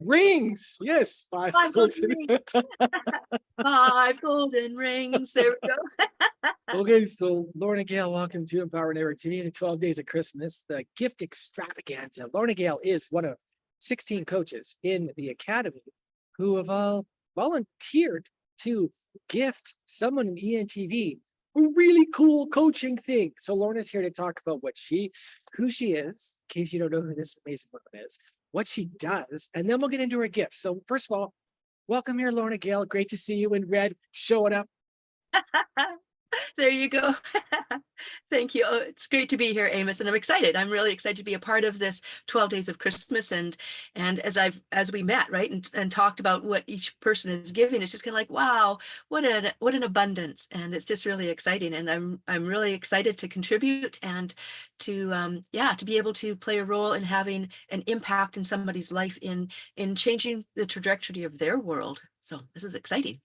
Rings. Yes, five Five golden golden. rings. 5 golden rings. There we go. Okay, so Lorna Gale, welcome to Empower Network TV, the 12 Days of Christmas, the gift extravaganza. Lorna Gale is one of 16 coaches in the academy who have all volunteered to gift someone in ENTV a really cool coaching thing. So Lorna's here to talk about who she is, in case you don't know who this amazing woman is, what she does, and then we'll get into her gifts. So first of all, welcome here, Lorna Gale. Great to see you in red, showing up. There you go. Thank you. Oh, it's great to be here, Amos, and I'm excited. I'm really excited to be a part of this 12 days of Christmas. And as we met, right, and talked about what each person is giving, it's just kind of like, wow, what an abundance. And it's just really exciting. And I'm really excited to contribute and to be able to play a role in having an impact in somebody's life in changing the trajectory of their world. So this is exciting.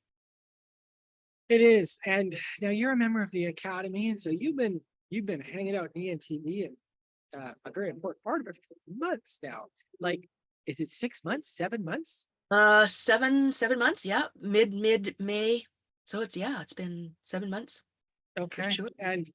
It is, and now you're a member of the academy, and so you've been hanging out in ENTV and a very important part of it for months now. Like, is it 6 months, 7 months? 7 months, yeah, mid May. So it's been 7 months for Okay, sure. and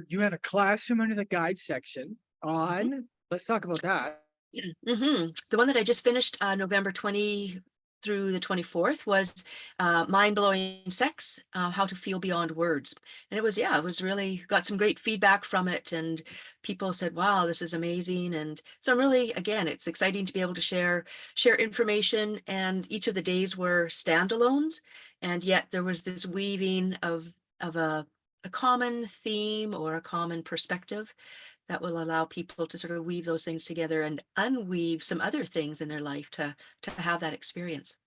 you have a classroom under the guide section on. Let's talk about that. The one that I just finished, November 20 through the 24th, was mind-blowing sex, how to feel beyond words. And it was really got some great feedback from it, and people said, wow, this is amazing. And so I'm really, again, it's exciting to be able to share information. And each of the days were standalones, and yet there was this weaving of a common theme or a common perspective that will allow people to sort of weave those things together and unweave some other things in their life to have that experience.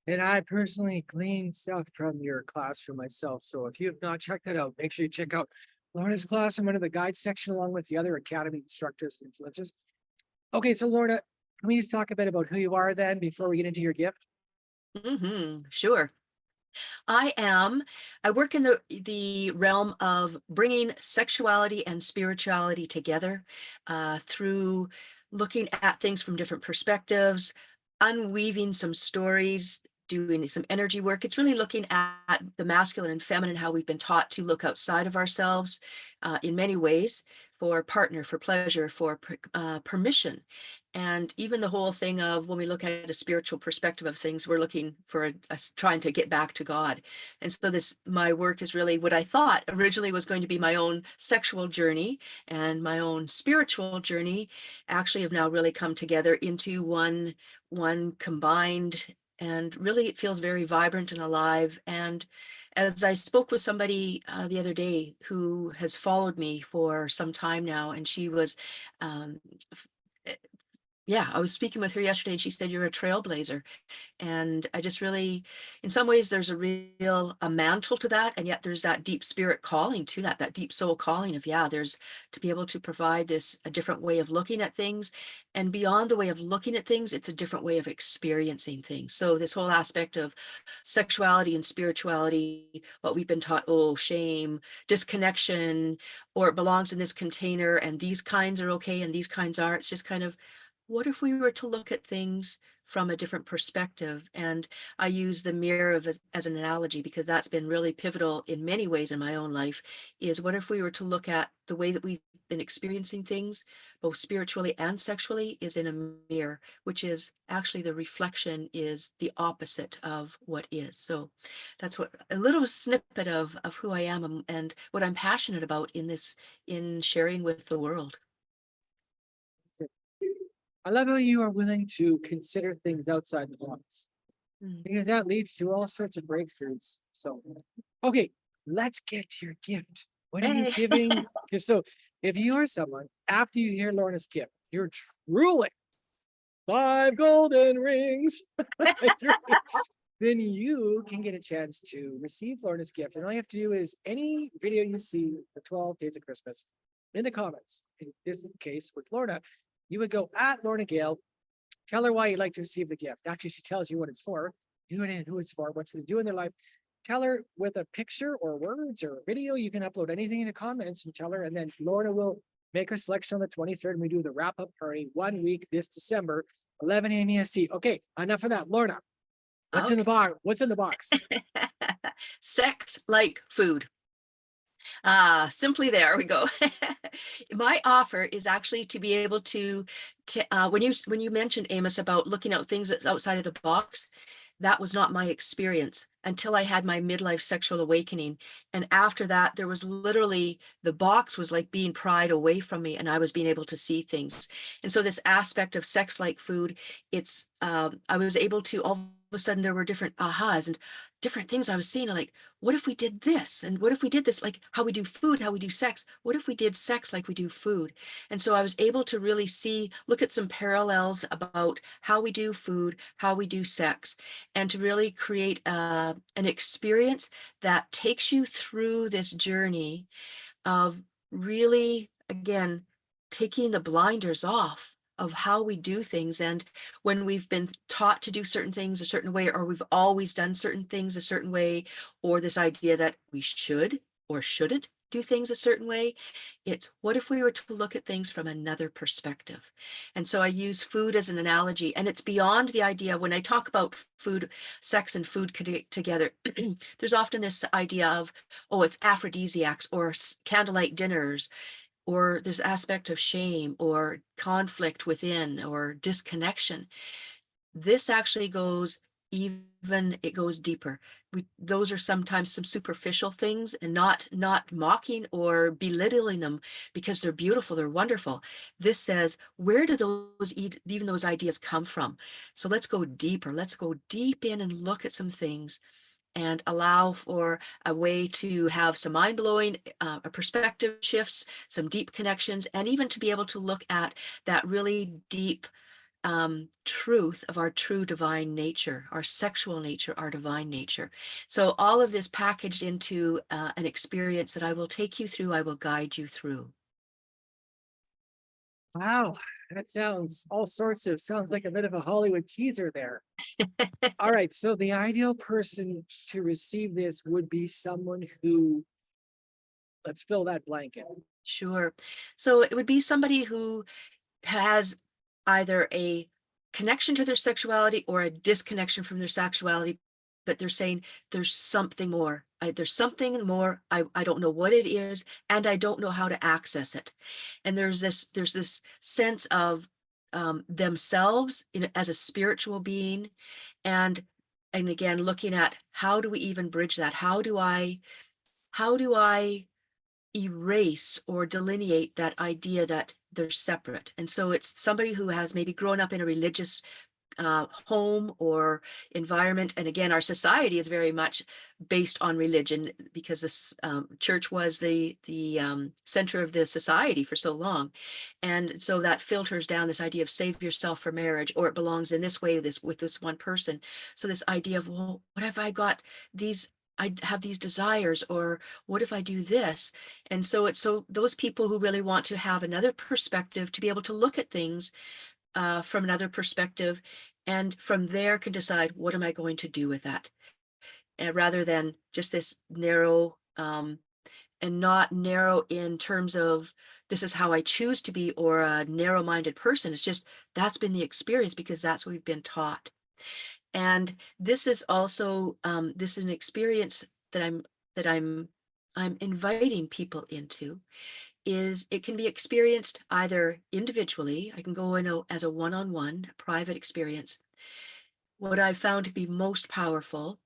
And I personally gleaned stuff from your classroom myself. So if you have not checked that out, make sure you check out Lorna's classroom under the guide section along with the other academy instructors and influencers. Okay, so Lorna, can we just talk a bit about who you are then before we get into your gift? Sure. I am, I work in the realm of bringing sexuality and spirituality together through looking at things from different perspectives, unweaving some stories, doing some energy work. It's really looking at the masculine and feminine, how we've been taught to look outside of ourselves in many ways for partner, for pleasure, for permission. And even the whole thing of when we look at a spiritual perspective of things, we're looking for trying to get back to God. And so my work is really what I thought originally was going to be my own sexual journey and my own spiritual journey actually have now really come together into one combined, and really it feels very vibrant and alive. And as I spoke with somebody the other day who has followed me for some time now, and she was um, yeah, I was speaking with her yesterday and she said, you're a trailblazer. And I just really, in some ways, there's a mantle to that. And yet there's that deep spirit calling to that deep soul calling of, there's to be able to provide a different way of looking at things. And beyond the way of looking at things, it's a different way of experiencing things. So this whole aspect of sexuality and spirituality, what we've been taught, oh, shame, disconnection, or it belongs in this container and these kinds are okay and these kinds are, it's just kind of, what if we were to look at things from a different perspective? And I use the mirror as an analogy because that's been really pivotal in many ways in my own life, is what if we were to look at the way that we've been experiencing things, both spiritually and sexually, is in a mirror, which is actually the reflection is the opposite of what is. So that's what a little snippet of who I am and what I'm passionate about in sharing with the world. I love how you are willing to consider things outside the box Mm. because that leads to all sorts of breakthroughs. So, okay, let's get to your gift. What are you Hey. giving? Because so, if you are someone after you hear Lorna's gift, you're drooling 5 golden rings, then you can get a chance to receive Lorna's gift. And all you have to do is any video you see for 12 Days of Christmas in the comments, in this case with Lorna, you would go at Lorna Gale, tell her why you'd like to receive the gift. Actually, she tells you what it's for, who it's for, what's going to do in their life. Tell her with a picture or words or a video. You can upload anything in the comments and tell her, and then Lorna will make our selection on the 23rd, and we do the wrap-up party 1 week this December, 11 a.m. EST. Okay, enough of that. Lorna, what's in the Okay. box? What's in the box? Sex like food. Simply there we go. My offer is actually to be able to when you mentioned, Amos, about looking at things that's outside of the box, that was not my experience until I had my midlife sexual awakening. And after that, there was literally the box was like being pried away from me, and I was being able to see things. And so this aspect of sex like food, it's I was able to all of a sudden there were different ahas and different things I was seeing, like, what if we did this? And what if we did this, like how we do food, how we do sex? What if we did sex like we do food? And so I was able to really look at some parallels about how we do food, how we do sex, and to really create an experience that takes you through this journey of really, again, taking the blinders off of how we do things. And when we've been taught to do certain things a certain way, or we've always done certain things a certain way, or this idea that we should or shouldn't do things a certain way, it's what if we were to look at things from another perspective? And so I use food as an analogy, and it's beyond the idea when I talk about food, sex and food together. There's often this idea of, oh, it's aphrodisiacs or candlelight dinners, or there's aspect of shame or conflict within or disconnection. This actually it goes deeper. Those are sometimes some superficial things, and not mocking or belittling them, because they're beautiful, they're wonderful. This says, where do even those ideas come from? So let's go deeper. Let's go deep in and look at some things and allow for a way to have some mind-blowing perspective shifts, some deep connections, and even to be able to look at that really deep truth of our true divine nature, our sexual nature, our divine nature. So all of this packaged into an experience that I will take you through, I will guide you through. Wow, that sounds like a bit of a Hollywood teaser there. All right, so the ideal person to receive this would be someone who, let's fill that blanket. Sure. So it would be somebody who has either a connection to their sexuality or a disconnection from their sexuality, but they're saying there's something more. There's something more. I don't know what it is, and I don't know how to access it. And there's this sense of themselves as a spiritual being, and again looking at how do we even bridge that? How do I erase or delineate that idea that they're separate? And so it's somebody who has maybe grown up in a religious home or environment. And again, our society is very much based on religion, because this church was the center of the society for so long. And so that filters down this idea of save yourself for marriage, or it belongs in this way, with this one person. So this idea of, well, what have I got these I have these desires, or what if I do this? And so it's so those people who really want to have another perspective, to be able to look at things from another perspective, and from there can decide, what am I going to do with that? And rather than just this narrow, and not narrow in terms of this is how I choose to be, or a narrow-minded person. It's just that's been the experience, because that's what we've been taught. And this is also this is an experience that I'm inviting people into. Is it can be experienced either individually. I can go in as a one-on-one private experience. What I found to be most powerful,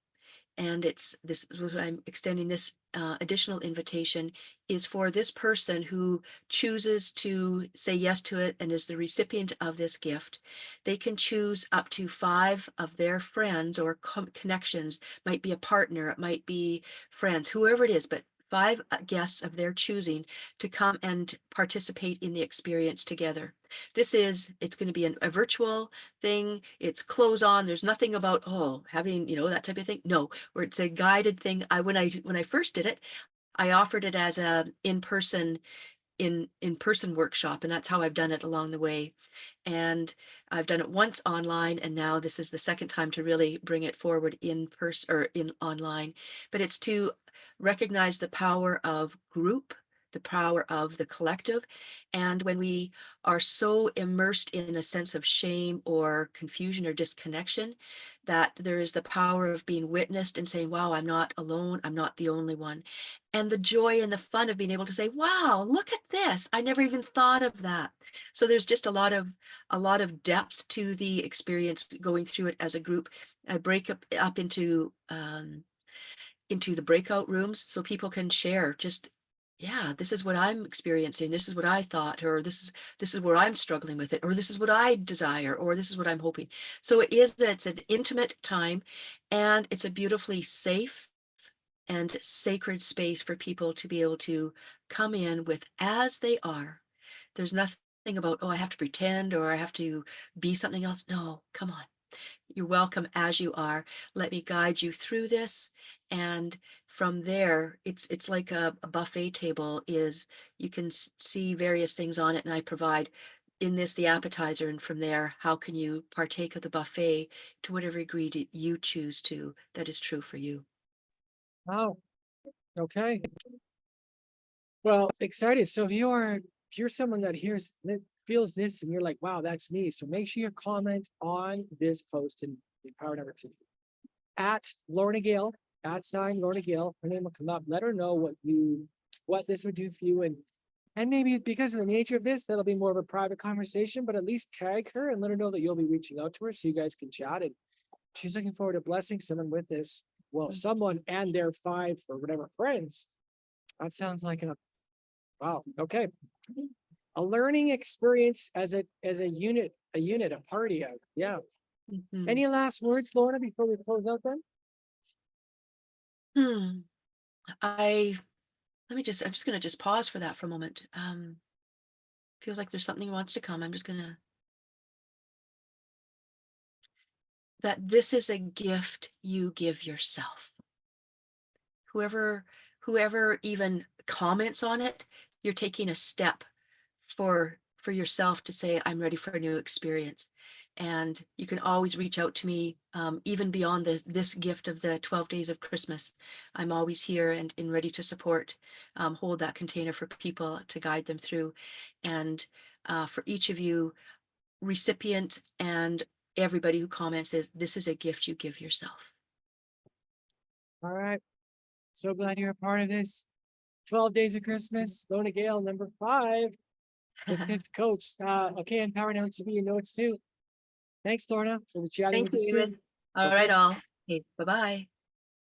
and this is what I'm extending this additional invitation, is for this person who chooses to say yes to it and is the recipient of this gift. They can choose up to 5 of their friends or connections. Might be a partner, it might be friends, whoever it is, but 5 guests of their choosing, to come and participate in the experience together. It's going to be a virtual thing. It's clothes on. There's nothing about, oh, having, that type of thing. No, where it's a guided thing. When I first did it, I offered it as a in-person workshop, and that's how I've done it along the way. And I've done it once online, and now this is the second time to really bring it forward in person or in online. But it's to recognize the power of group, the power of the collective. And when we are so immersed in a sense of shame or confusion or disconnection, that there is the power of being witnessed and saying, wow, I'm not alone. I'm not the only one. And the joy and the fun of being able to say, wow, look at this. I never even thought of that. So there's just a lot of depth to the experience going through it as a group. I break up into the breakout rooms so people can share just, yeah, this is what I'm experiencing, this is what I thought, or this is where I'm struggling with it, or this is what I desire, or this is what I'm hoping. So it's an intimate time, and it's a beautifully safe and sacred space for people to be able to come in with as they are. There's nothing about, oh, I have to pretend or I have to be something else. No, come on. You're welcome as you are. Let me guide you through this. And from there, it's like a buffet table is, you can see various things on it, and I provide in this the appetizer, and from there, how can you partake of the buffet to whatever degree you choose to, that is true for you. Wow. Okay. Well, excited. So if you're someone that feels this and you're like, wow, that's me. So make sure you comment on this post in the Power Network TV at Lorna Gale, at sign Lorna Gale. Her name will come up. Let her know what this would do for you. And maybe because of the nature of this, that'll be more of a private conversation, but at least tag her and let her know that you'll be reaching out to her so you guys can chat. And she's looking forward to blessing someone with this. Well, someone and their 5 or whatever friends. That sounds like wow. Okay. A learning experience as a unit, a party. Yeah. Mhm. Any last words, Lorna, before we close out then? I'm just going to just pause for that for a moment. Feels like there's something wants to come. I'm just going to, that this is a gift you give yourself. Whoever even comments on it, you're taking a step for yourself to say, I'm ready for a new experience. And you can always reach out to me, even beyond this gift of the 12 days of Christmas. I'm always here and ready to support, hold that container for people to guide them through. And for each of you, recipient and everybody who comments, this is a gift you give yourself. All right. So glad you're a part of this. 12 days of Christmas. Lorna Gale, number 5, the 5th coach. Okay, and Power Network TV, you know it's too. Thanks, Lorna. We'll be chatting Thank with you you, Edith. soon. All Okay. right, all. Okay, bye-bye.